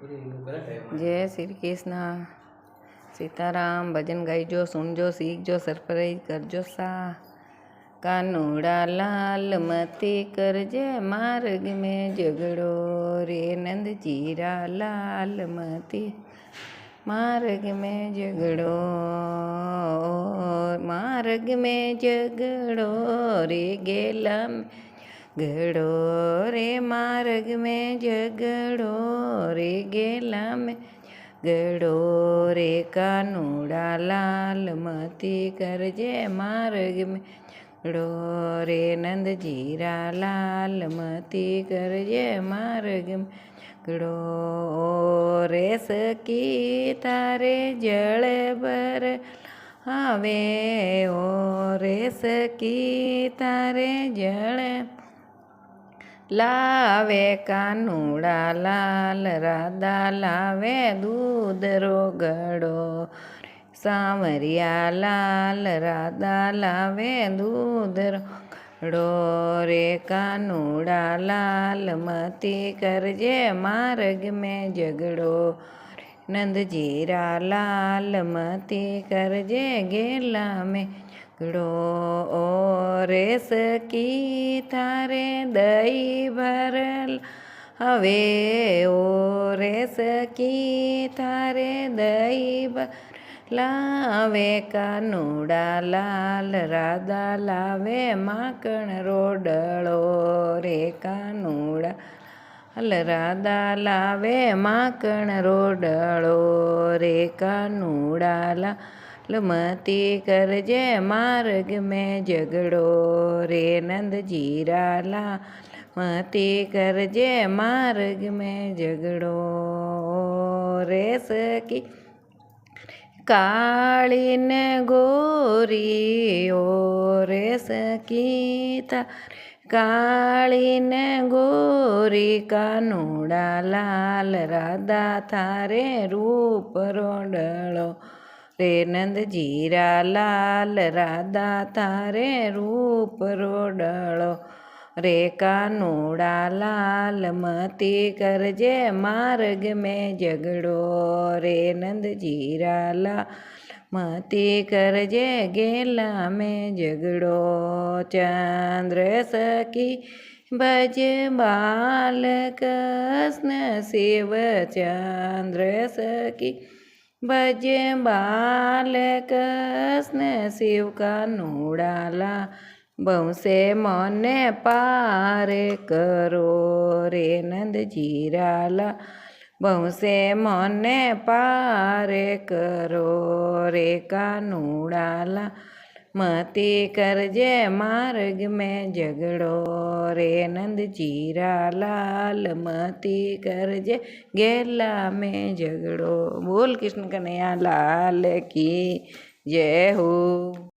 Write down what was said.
जय श्री कृष्ण सीताराम। भजन गाइजो, सुनजो, सीखजो, सरप्राइज करजो सा। कानूड़ा लाल मती करजे मार्ग में झगड़ो रे, नंद जीरा लाल मती मार्ग में झगड़ो, मार्ग में झगड़ो रे, गेला में झगड़ो रे, मार्ग में झगड़ो रे, गेला में झगड़ो रे। कानूड़ा लाल मती करजे मार्ग में झगड़ो रे, नंद जीरा लाल मती करजे मार्ग में झगड़ो रे। सकी तारे जल बर आवे ओ रे, सकी तारे जल लावे। कानूड़ा लाल राधा लावे दूध रो घड़ो, सांवरिया लाल राधा लावे दूध रो घड़ो रे। कानूड़ा लाल मती करजे मार्ग में झगड़ो, नंद जीरा लाल मती करजे गेला में झगड़ो रे। सकी थारे दही भरल हवे ओ रे, सकी थारे दही भरल लावे। कानूड़ा लाल राधा लावे माखण रोडलो रे, कानूड़ा लाल राधा लावे माखण रोडलो रे। कानूड़ा लाल मती करजे मार्ग में झगड़ो रे, नंद जीरा लाल मती करजे मार्ग में झगड़ो रे। सकी काली ने गोरी ओ रे, सकी था काली ने गोरी। कानूड़ा लाल राधा थारे रूप रोडलो रे, नंद जीरा लाल राधा थारे रूप रोडलो रे। कानूड़ा लाल मती करजे मार्ग में झगड़ो रे, नंद जीरा लाल मती करजे गेला में झगड़ो। चंद्र सखी भज बाल कृष्ण शिव, चंद्र सखी भज बाल कृष्ण शिव। कानूड़ा लाल बंसे मने पार करो रे, नंद जीरा लाल बंसे मने पार करो रे। कानूड़ा लाल मती करजे मार्ग में झगड़ो रे, नंद जीरा लाल मती करजे गेला में झगड़ो। बोल कृष्ण कन्हैया लाल की जय हो।